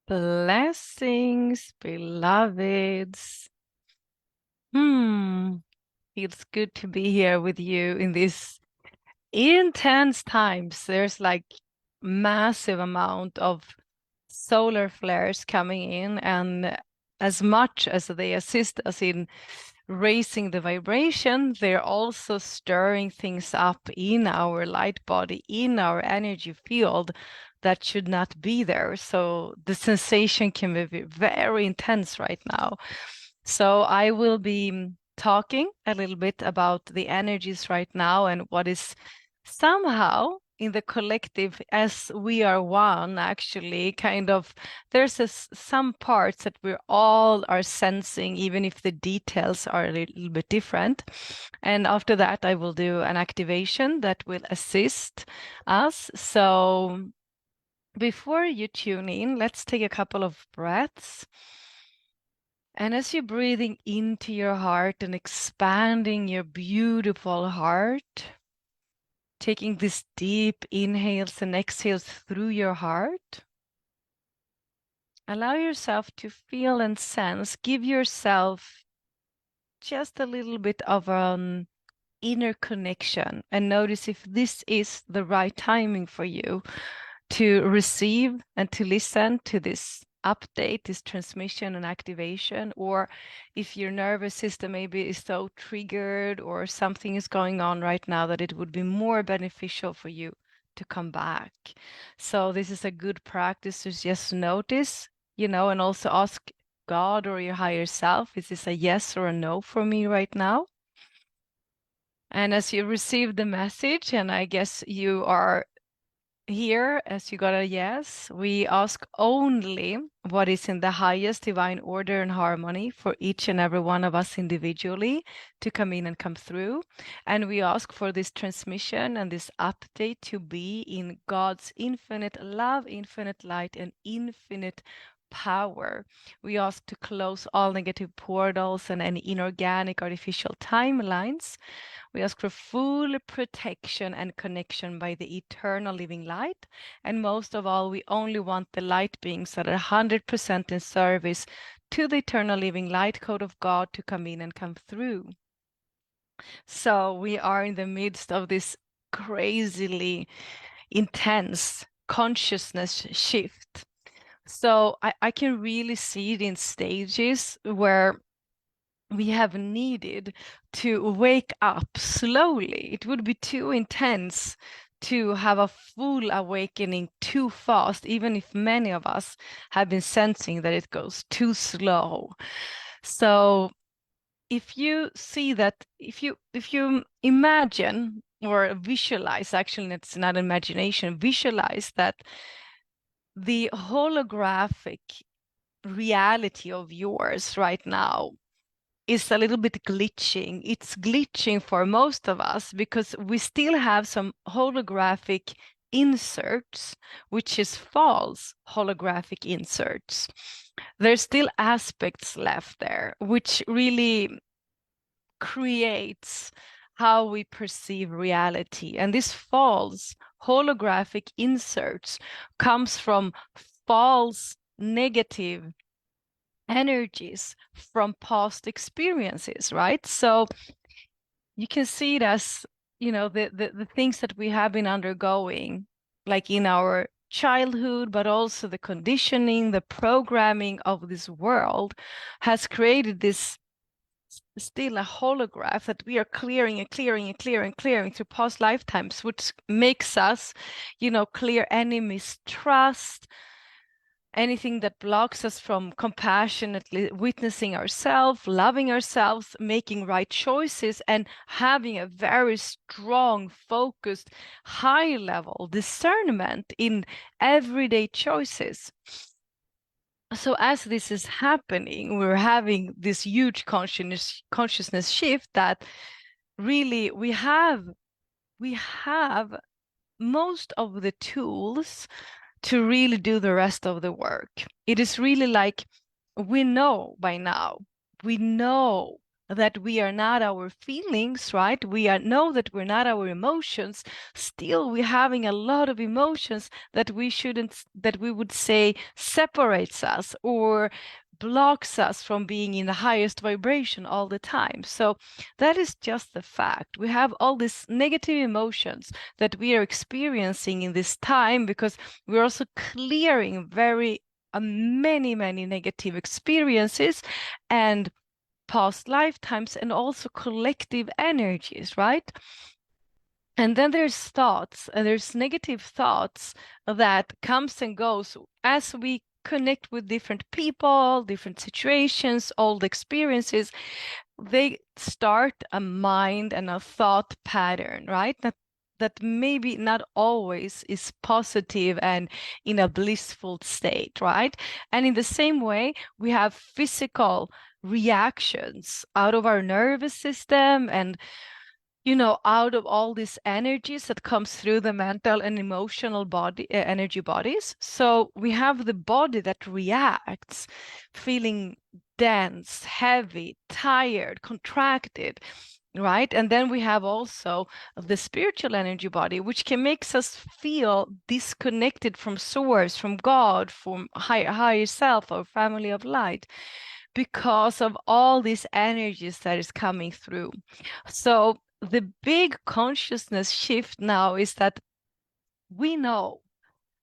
Blessings, beloveds. Feels good to be here with you in these intense times. There's like massive amount of solar flares coming in, and as much as they assist us in raising the vibration, they're also stirring things up in our light body, in our energy field that should not be there. So the sensation can be very intense right now. So I will be talking a little bit about the energies right now and what is somehow in the collective, as we are one, actually kind of there's some parts that we all are sensing, even if the details are a little bit different. And after that, I will do an activation that will assist us. So before you tune in, let's take a couple of breaths. And as you're breathing into your heart and expanding your beautiful heart, taking these deep inhales and exhales through your heart, allow yourself to feel and sense, give yourself just a little bit of an inner connection and notice if this is the right timing for you to receive and to listen to this update, this transmission and activation, or if your nervous system maybe is so triggered or something is going on right now that it would be more beneficial for you to come back. So this is a good practice to just notice, and also ask God or your higher self, is this a yes or a no for me right now? And as you receive the message, and I guess you are here as you got a yes, we ask only what is in the highest divine order and harmony for each and every one of us individually to come in and come through. And we ask for this transmission and this update to be in God's infinite love, infinite light, and infinite power. We ask to close all negative portals and any inorganic artificial timelines. We ask for full protection and connection by the eternal living light. And most of all, we only want the light beings that are 100% in service to the eternal living light code of God to come in and come through. So we are in the midst of this crazily intense consciousness shift. So I can really see it in stages where we have needed to wake up slowly. It would be too intense to have a full awakening too fast, even if many of us have been sensing that it goes too slow. So if you see that, if you imagine or visualize, actually it's not imagination, visualize that the holographic reality of yours right now is a little bit glitching. It's glitching for most of us because we still have some holographic inserts, which is false holographic inserts. There's still aspects left there, which really creates how we perceive reality. And this false holographic inserts comes from false negative energies from past experiences, right? So you can see it as, the things that we have been undergoing, like in our childhood, but also the conditioning, the programming of this world has created this still a holograph that we are clearing and clearing and clearing and clearing through past lifetimes, which makes us, clear any mistrust, anything that blocks us from compassionately witnessing ourselves, loving ourselves, making right choices, and having a very strong, focused, high level discernment in everyday choices. So as this is happening, we're having this huge consciousness shift that really we have most of the tools to really do the rest of the work. It is really like we know by now, we know that we are not our feelings, right? We know that we're not our emotions. Still, we're having a lot of emotions that we would say separates us or blocks us from being in the highest vibration all the time. So that is just the fact. We have all these negative emotions that we are experiencing in this time because we're also clearing very many negative experiences and past lifetimes and also collective energies, right? And then there's thoughts, and there's negative thoughts that comes and goes as we connect with different people, different situations, old experiences. They start a mind and a thought pattern, right? That maybe not always is positive and in a blissful state, right? And in the same way, we have physical reactions out of our nervous system and out of all these energies that comes through the mental and emotional body energy bodies. So we have the body that reacts, feeling dense, heavy, tired, contracted, right? And then we have also the spiritual energy body, which can makes us feel disconnected from source, from God, from higher self or family of light, because of all these energies that is coming through. So the big consciousness shift now is that we know,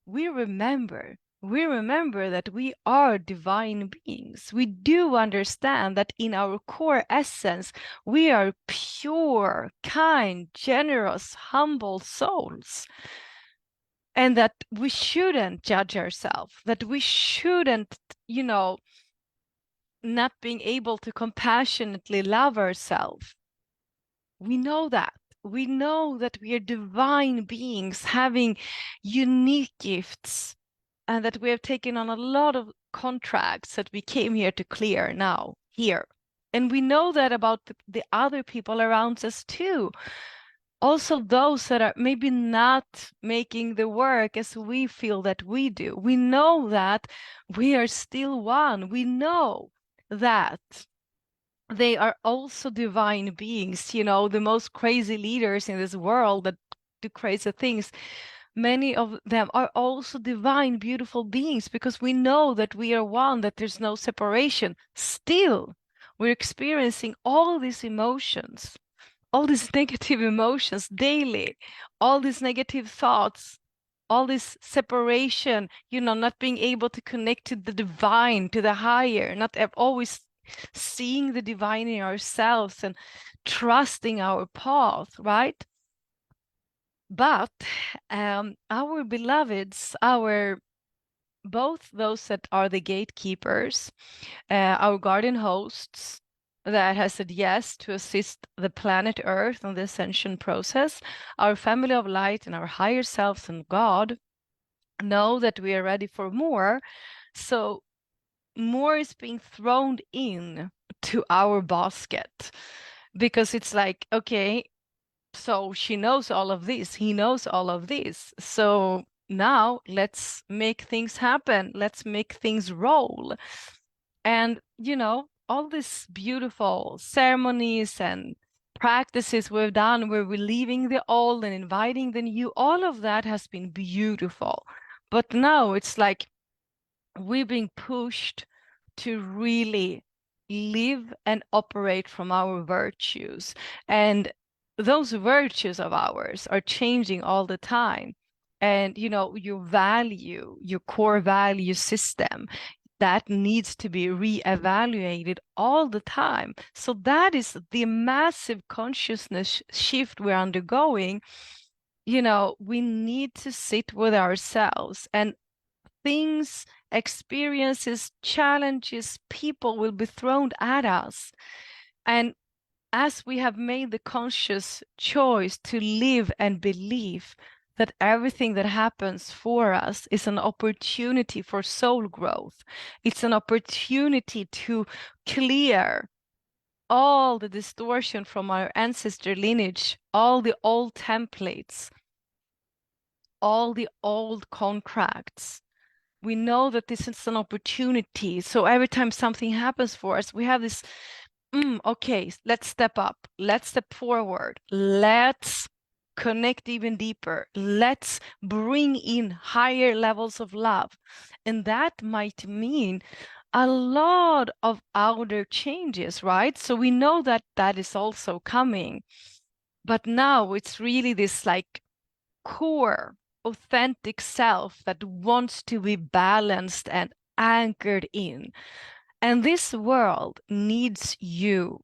we remember that we are divine beings. We do understand that in our core essence, we are pure, kind, generous, humble souls. And that we shouldn't judge ourselves, that we shouldn't, not being able to compassionately love ourselves. We know that. We know that we are divine beings having unique gifts and that we have taken on a lot of contracts that we came here to clear now, here. And we know that about the other people around us too. Also, those that are maybe not making the work as we feel that we do. We know that we are still one. We know that they are also divine beings, the most crazy leaders in this world that do crazy things. Many of them are also divine, beautiful beings because we know that we are one, that there's no separation. Still, we're experiencing all these emotions, all these negative emotions daily, all these negative thoughts, all this separation, not being able to connect to the divine, to the higher, not always seeing the divine in ourselves and trusting our path, right? But our beloveds, both those that are the gatekeepers, our guardian hosts that has said yes to assist the planet Earth on the ascension process, our family of light and our higher selves and God know that we are ready for more. So more is being thrown in to our basket because it's like, okay, so she knows all of this, he knows all of this. So now let's make things happen. Let's make things roll. And, all these beautiful ceremonies and practices we've done where we're leaving the old and inviting the new, all of that has been beautiful. But now it's like we're being pushed to really live and operate from our virtues. And those virtues of ours are changing all the time. And, your value, your core value system, that needs to be reevaluated all the time. So that is the massive consciousness shift we're undergoing. We need to sit with ourselves and things, experiences, challenges, people will be thrown at us. And as we have made the conscious choice to live and believe that everything that happens for us is an opportunity for soul growth, it's an opportunity to clear all the distortion from our ancestor lineage, all the old templates, all the old contracts. We know that this is an opportunity. So every time something happens for us, we have this Okay, let's step up. Let's step forward. Let's connect even deeper. Let's bring in higher levels of love. And that might mean a lot of outer changes, right? So we know that that is also coming. But now it's really this like core, authentic self that wants to be balanced and anchored in. And this world needs you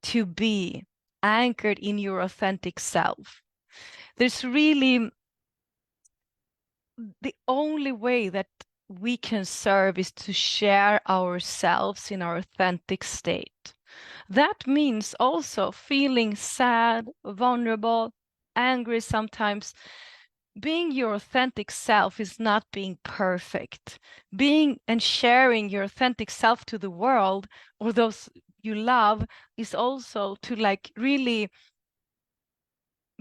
to be anchored in your authentic self. There's really the only way that we can serve is to share ourselves in our authentic state. That means also feeling sad, vulnerable, angry sometimes. Being your authentic self is not being perfect. Being and sharing your authentic self to the world or those you love is also to like really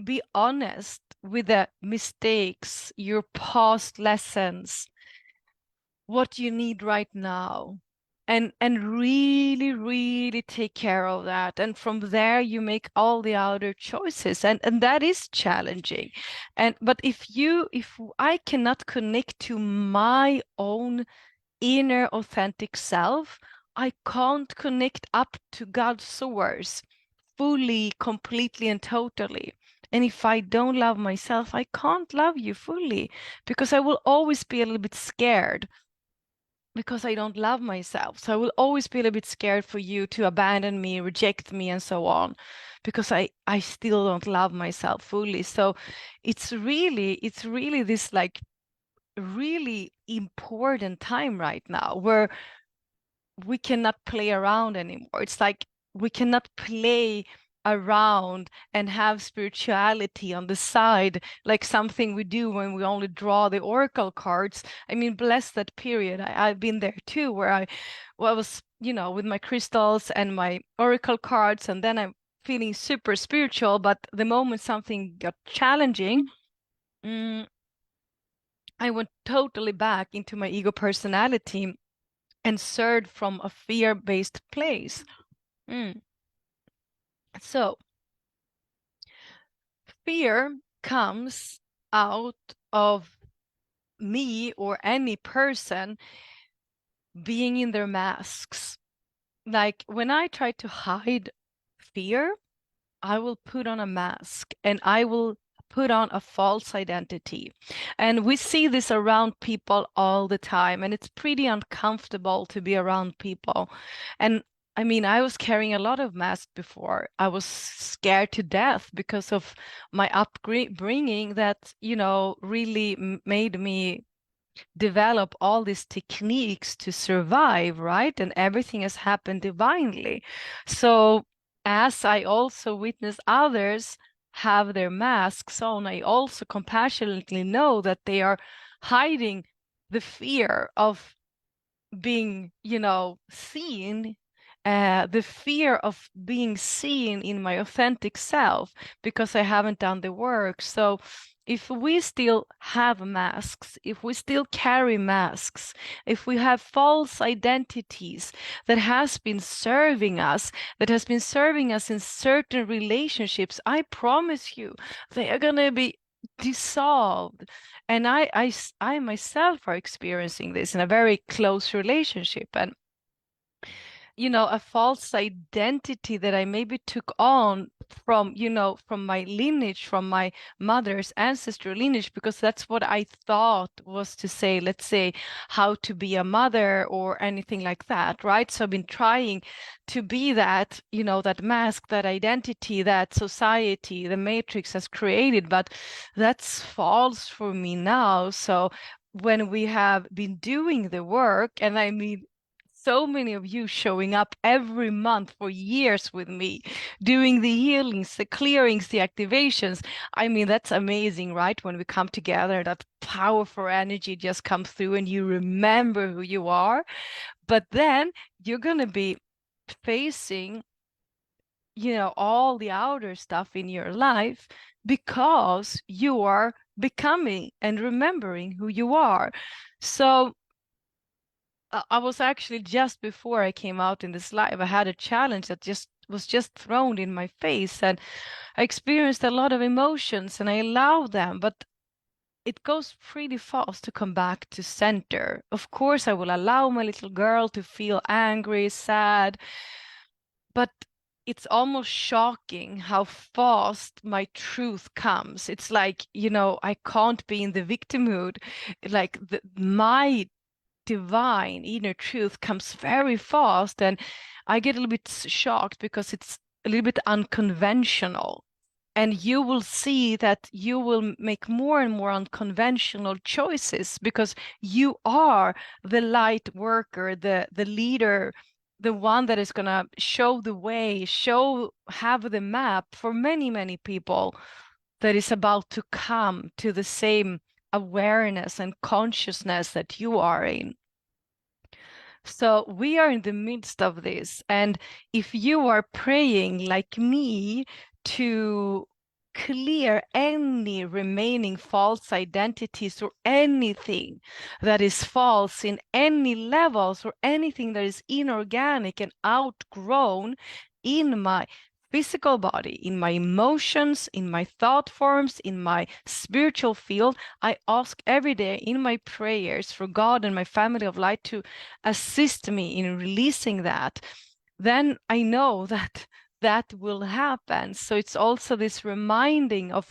be honest with the mistakes, your past lessons, what you need right now. And really take care of that. And from there you make all the other choices. And that is challenging. And but if I cannot connect to my own inner authentic self, I can't connect up to God's source fully, completely, and totally. And if I don't love myself, I can't love you fully because I will always be a little bit scared because I don't love myself. So I will always be a little bit scared for you to abandon me, reject me, and so on, because I still don't love myself fully. So it's really this like really important time right now where we cannot play around anymore. It's like we cannot play around and have spirituality on the side like something we do when we only draw the oracle cards. I mean, bless that period. I've been there too, where I was, with my crystals and my oracle cards, and then I'm feeling super spiritual. But the moment something got challenging, mm, I went totally back into my ego personality and served from a fear-based place. Mm. So fear comes out of me or any person being in their masks. Like when I try to hide fear, I will put on a mask and I will put on a false identity. And we see this around people all the time, and it's pretty uncomfortable to be around people. And I mean, I was carrying a lot of masks before. I was scared to death because of my upbringing that, really made me develop all these techniques to survive, right? And everything has happened divinely. So, as I also witness others have their masks on, I also compassionately know that they are hiding the fear of being, seen, the fear of being seen in my authentic self because I haven't done the work. So if we still have masks, if we still carry masks, if we have false identities that has been serving us, that has been serving us in certain relationships, I promise you, they are going to be dissolved. And I myself are experiencing this in a very close relationship. And a false identity that I maybe took on from my lineage, from my mother's ancestral lineage, because that's what I thought was to say, let's say, how to be a mother or anything like that, right? So I've been trying to be that, that mask, that identity, that society, the matrix has created, but that's false for me now. So when we have been doing the work, and I mean, so many of you showing up every month for years with me, doing the healings, the clearings, the activations. I mean, that's amazing, right? When we come together, that powerful energy just comes through and you remember who you are. But then you're going to be facing, all the outer stuff in your life because you are becoming and remembering who you are. So, I was actually just before I came out in this live, I had a challenge that just was just thrown in my face, and I experienced a lot of emotions and I allowed them, but it goes pretty fast to come back to center. Of course, I will allow my little girl to feel angry, sad, but it's almost shocking how fast my truth comes. It's like, I can't be in the victimhood. Like my divine inner truth comes very fast, and I get a little bit shocked because it's a little bit unconventional. And you will see that you will make more and more unconventional choices because you are the light worker, the leader, the one that is going to show the way, have the map for many, many people that is about to come to the same awareness and consciousness that you are in. So we are in the midst of this. And if you are praying like me to clear any remaining false identities or anything that is false in any levels or anything that is inorganic and outgrown in my physical body, in my emotions, in my thought forms, in my spiritual field, I ask every day in my prayers for God and my family of light to assist me in releasing that. Then I know that that will happen. So it's also this reminding of,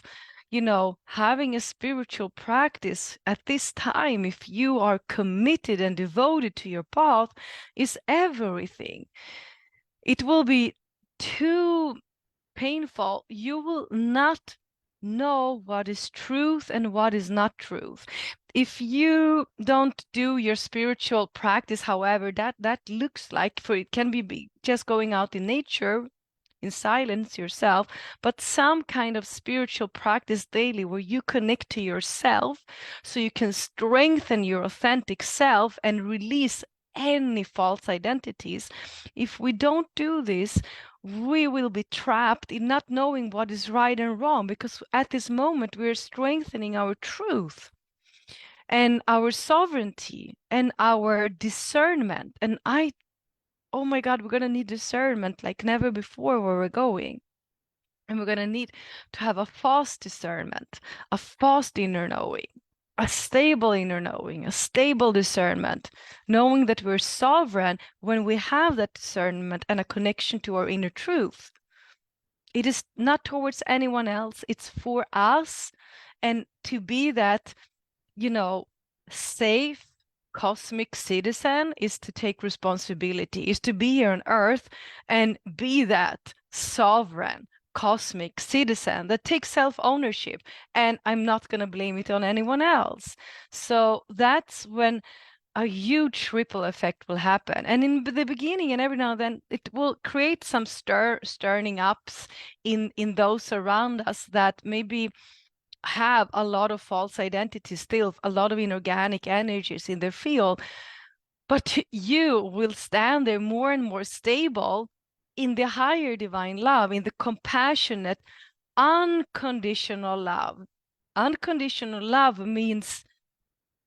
having a spiritual practice at this time, if you are committed and devoted to your path, is everything. It will be too painful. You will not know what is truth and what is not truth. If you don't do your spiritual practice, however, that looks like, for it can be just going out in nature in silence yourself, but some kind of spiritual practice daily where you connect to yourself so you can strengthen your authentic self and release any false identities. If we don't do this, we will be trapped in not knowing what is right and wrong, because at this moment we're strengthening our truth and our sovereignty and our discernment. And oh my God, we're going to need discernment like never before where we're going. And we're going to need to have a fast discernment, a fast inner knowing, a stable inner knowing, a stable discernment, knowing that we're sovereign when we have that discernment and a connection to our inner truth. It is not towards anyone else, it's for us. And to be that, safe cosmic citizen is to take responsibility, is to be here on earth and be that sovereign cosmic citizen that takes self-ownership. And I'm not going to blame it on anyone else. So that's when a huge ripple effect will happen. And in the beginning and every now and then, it will create some stirring ups in those around us that maybe have a lot of false identities, still a lot of inorganic energies in their field, but you will stand there more and more stable in the higher divine love, in the compassionate, unconditional love. Unconditional love means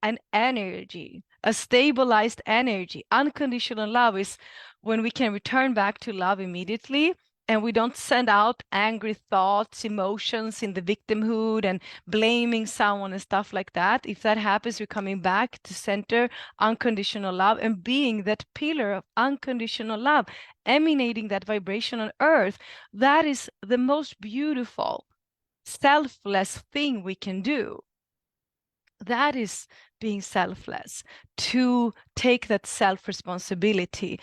an energy, a stabilized energy. Unconditional love is when we can return back to love immediately and we don't send out angry thoughts, emotions in the victimhood and blaming someone and stuff like that. If that happens, we're coming back to center unconditional love and being that pillar of unconditional love, emanating that vibration on earth. That is the most beautiful, selfless thing we can do. That is being selfless, to take that self-responsibility.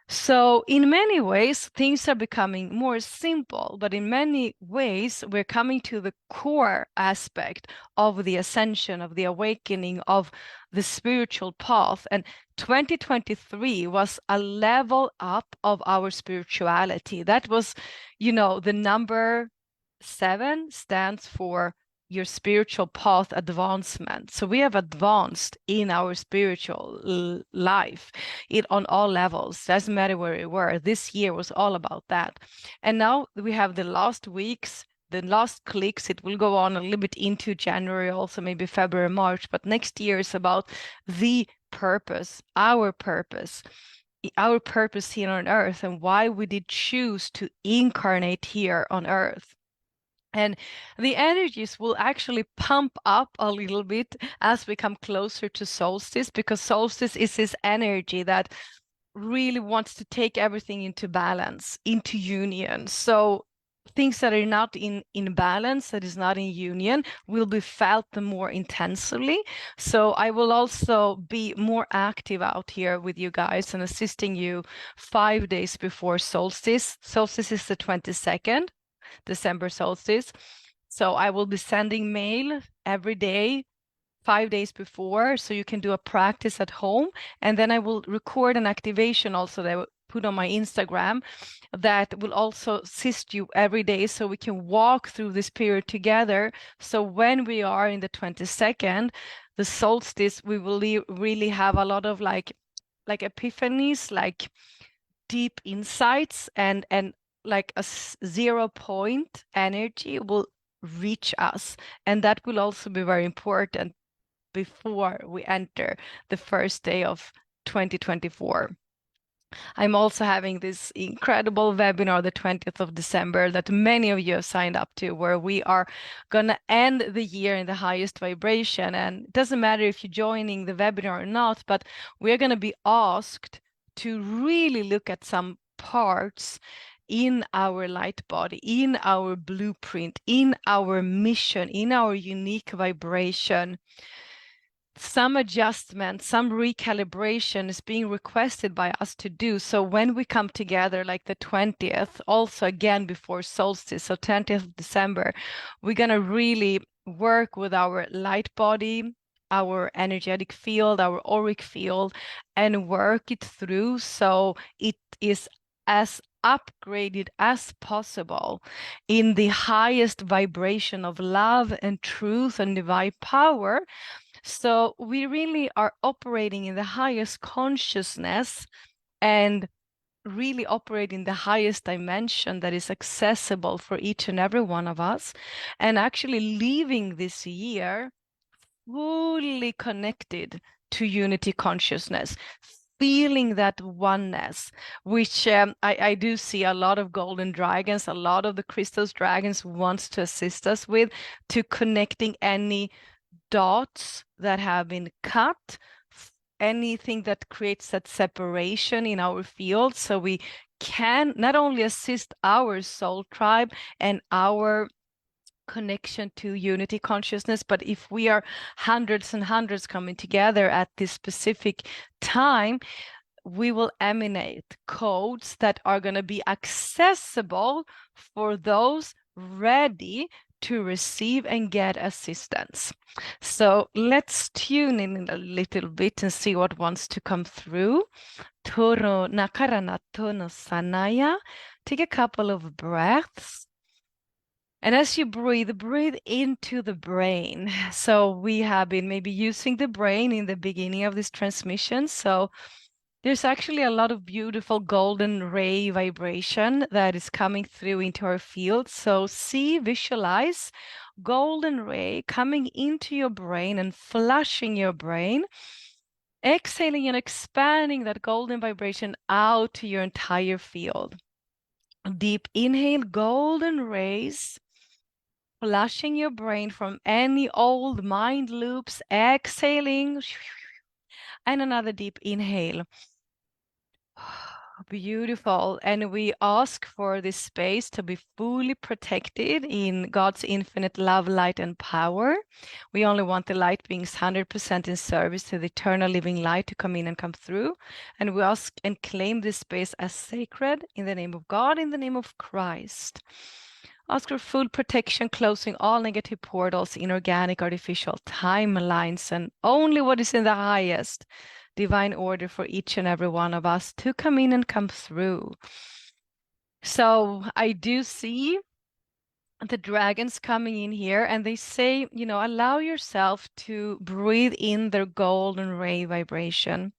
So in many ways, things are becoming more simple, but in many ways, we're coming to the core aspect of the ascension, of the awakening, of the spiritual path. And 2023 was a level up of our spirituality. That was, the number 7 stands for your spiritual path advancement. So we have advanced in our spiritual life on all levels. Doesn't matter where we were. This year was all about that. And now we have the last weeks, the last clicks. It will go on a little bit into January, also maybe February, March. But next year is about the purpose, our purpose our purpose here on earth and why we did choose to incarnate here on earth. And the energies will actually pump up a little bit as we come closer to solstice, because solstice is this energy that really wants to take everything into balance, into union. So things that are not in balance, that is not in union, will be felt more intensely. So I will also be more active out here with you guys and assisting you 5 days before solstice. Solstice is the 22nd, December solstice. So I will be sending mail every day 5 days before, so you can do a practice at home. And then I will record an activation also that I will put on my Instagram that will also assist you every day, so we can walk through this period together. So when we are in the 22nd, the solstice, we will really have a lot of like epiphanies, like deep insights, and like a 0 point energy will reach us. And that will also be very important before we enter the first day of 2024. I'm also having this incredible webinar the 20th of December that many of you have signed up to, where we are going to end the year in the highest vibration. And it doesn't matter if you're joining the webinar or not, but we're going to be asked to really look at some parts in our light body, in our blueprint, in our mission, in our unique vibration. Some adjustment, some recalibration is being requested by us to do. So when we come together, like the 20th, also again before solstice, so 20th of December, we're going to really work with our light body, our energetic field, our auric field, and work it through so it is as upgraded as possible in the highest vibration of love and truth and divine power. So we really are operating in the highest consciousness and really operating the highest dimension that is accessible for each and every one of us, and actually leaving this year fully connected to unity consciousness, feeling that oneness, which I do see a lot of golden dragons, a lot of the crystals dragons wants to assist us with, to connecting any dots that have been cut, anything that creates that separation in our field, so we can not only assist our soul tribe and our connection to unity consciousness, but if we are hundreds and hundreds coming together at this specific time, we will emanate codes that are going to be accessible for those ready to receive and get assistance. So let's tune in a little bit and see what wants to come through. Toro nakarana tono sanaya. Take a couple of breaths. And as you breathe into the brain. So we have been maybe using the brain in the beginning of this transmission. So there's actually a lot of beautiful golden ray vibration that is coming through into our field. So visualize golden ray coming into your brain and flushing your brain, exhaling and expanding that golden vibration out to your entire field. Deep inhale, golden rays, flushing your brain from any old mind loops, exhaling, and another deep inhale. Beautiful. And we ask for this space to be fully protected in God's infinite love, light, and power. We only want the light beings 100% in service to the eternal living light to come in and come through. And we ask and claim this space as sacred in the name of God, in the name of Christ. Ask for full protection, closing all negative portals, inorganic, artificial timelines, and only what is in the highest divine order for each and every one of us to come in and come through. So I do see the dragons coming in here, and they say, allow yourself to breathe in their golden ray vibration.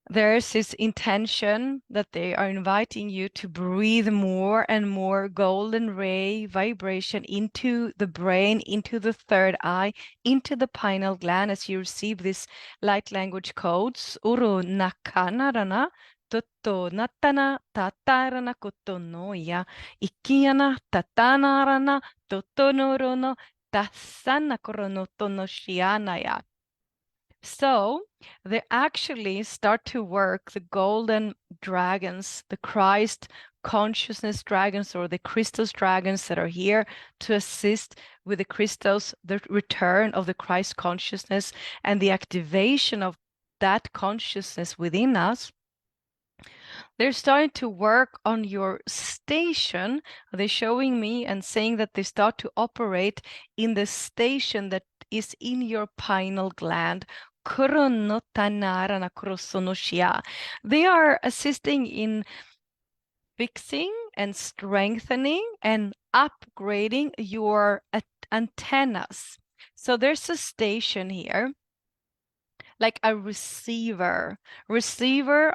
there's this intention that they are inviting you to breathe more and more golden ray vibration into the brain, into the third eye, into the pineal gland as you receive these light language codes. Uru nakanarana. Tutto natana tatarana kotonoya ikiyana tatanarana totonorono tasana koronotono shianaya. So they actually start to work the golden dragons, the Christ consciousness dragons or the Christos dragons that are here to assist with the Christos, the return of the Christ consciousness and the activation of that consciousness within us. They're starting to work on your station. They're showing me and saying that they start to operate in the station that is in your pineal gland. They are assisting in fixing and strengthening and upgrading your antennas. So there's a station here, like a receiver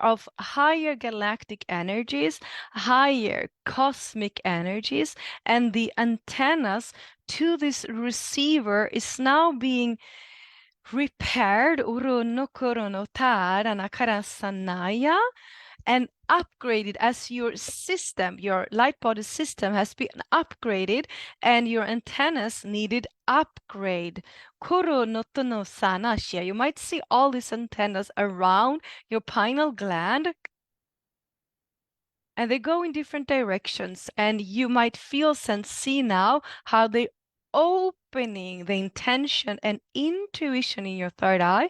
of higher galactic energies, higher cosmic energies, and the antennas to this receiver is now being repaired and upgraded as your system, your light body system has been upgraded and your antennas needed upgrade. You might see all these antennas around your pineal gland and they go in different directions and you might feel and see now how they opening the intention and intuition in your third eye.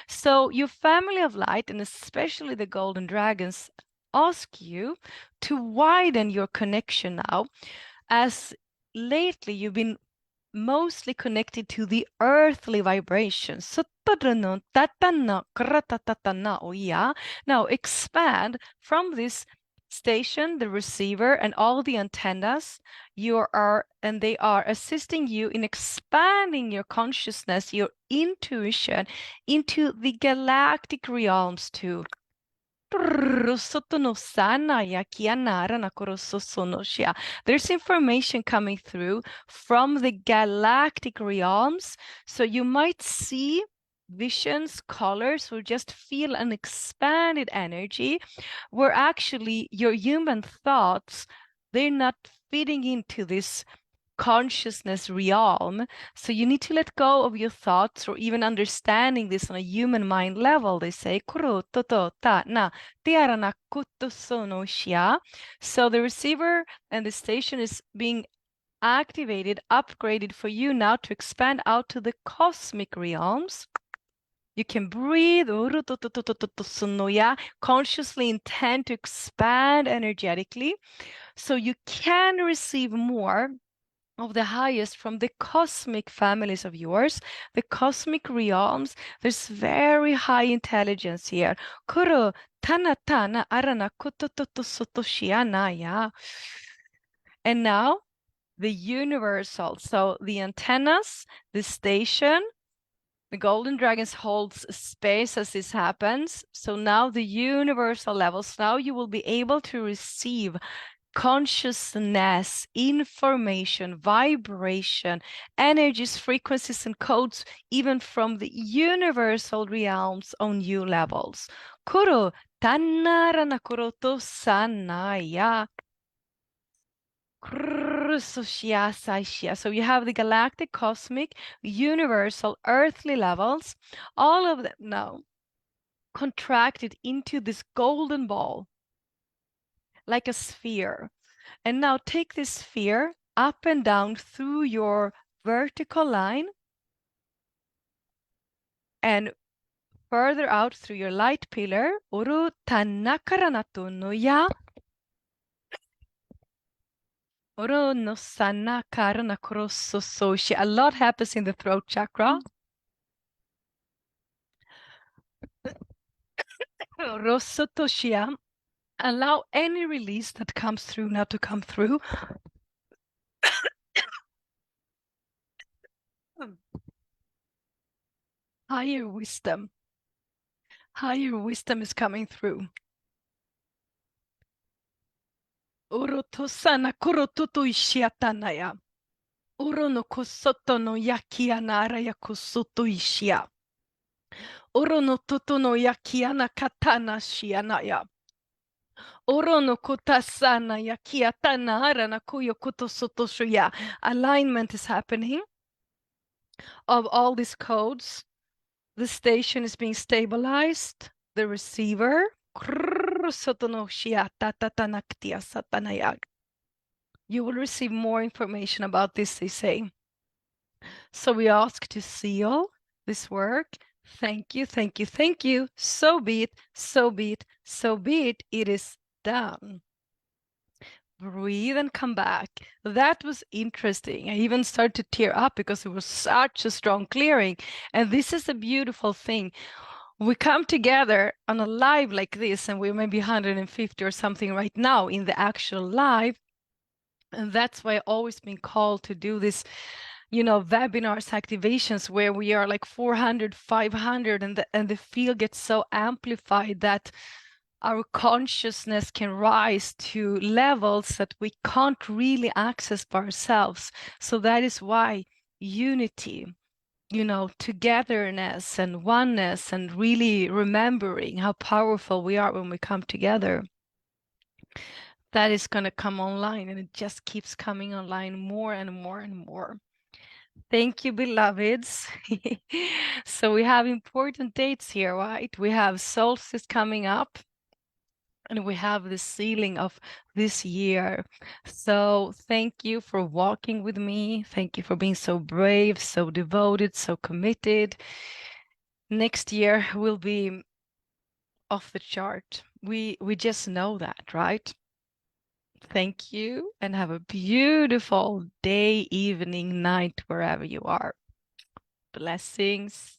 So your family of light and especially the golden dragons ask you to widen your connection now, as lately you've been mostly connected to the earthly vibrations. Now expand from this station, the receiver, and all the antennas. They are assisting you in expanding your consciousness, your intuition into the galactic realms too. There's information coming through from the galactic realms. So you might see visions, colors, or just feel an expanded energy where actually your human thoughts, they're not fitting into this consciousness realm. So you need to let go of your thoughts or even understanding this on a human mind level. They say, so the receiver and the station is being activated, upgraded for you now to expand out to the cosmic realms. You can breathe, consciously intend to expand energetically so you can receive more of the highest from the cosmic families of yours, the cosmic realms. There's very high intelligence here. Kuro tana tana arana kutototo sotoshianaya. And now the universal. So the antennas, the station, the golden dragons holds space as this happens. So now the universal levels, now you will be able to receive consciousness, information, vibration, energies, frequencies, and codes, even from the universal realms on new levels. Kuro tannara nakuroto sanaya. So you have the galactic, cosmic, universal, earthly levels, all of them now contracted into this golden ball, like a sphere. And now take this sphere up and down through your vertical line and further out through your light pillar. Uru tanakaranato Uru no sanakaranakurosososhi. A lot happens in the throat chakra. Rosotoshia. Allow any release that comes through now to come through. Higher wisdom. Higher wisdom is coming through. Urotosana kurotutu ishiatanaya. Uro no kosoto no yakiana ya kosoto ishia. Uro no toto no yakiana katana shianaya. Oro no kotasana yakiatana arana kuyo kotosoto shoya. Alignment is happening of all these codes. The station is being stabilized. The receiver. You will receive more information about this, they say. So we ask to seal this work. Thank you, thank you, thank you. So be it, so be it, so be it. It is done. Breathe and come back. That was interesting. I even started to tear up because it was such a strong clearing. And this is a beautiful thing. We come together on a live like this, and we're maybe 150 or something right now in the actual live. And that's why I've always been called to do this, webinars, activations where we are like 400, 500, and the field gets so amplified that our consciousness can rise to levels that we can't really access by ourselves. So that is why unity, togetherness and oneness, and really remembering how powerful we are when we come together, that is going to come online, and it just keeps coming online more and more and more. Thank you, beloveds. So we have important dates here, right? We have solstice coming up, and we have the sealing of this year. So thank you for walking with me. Thank you for being so brave, so devoted, so committed. Next year will be off the chart. We just know that, right? Thank you, and have a beautiful day, evening, night, wherever you are. Blessings.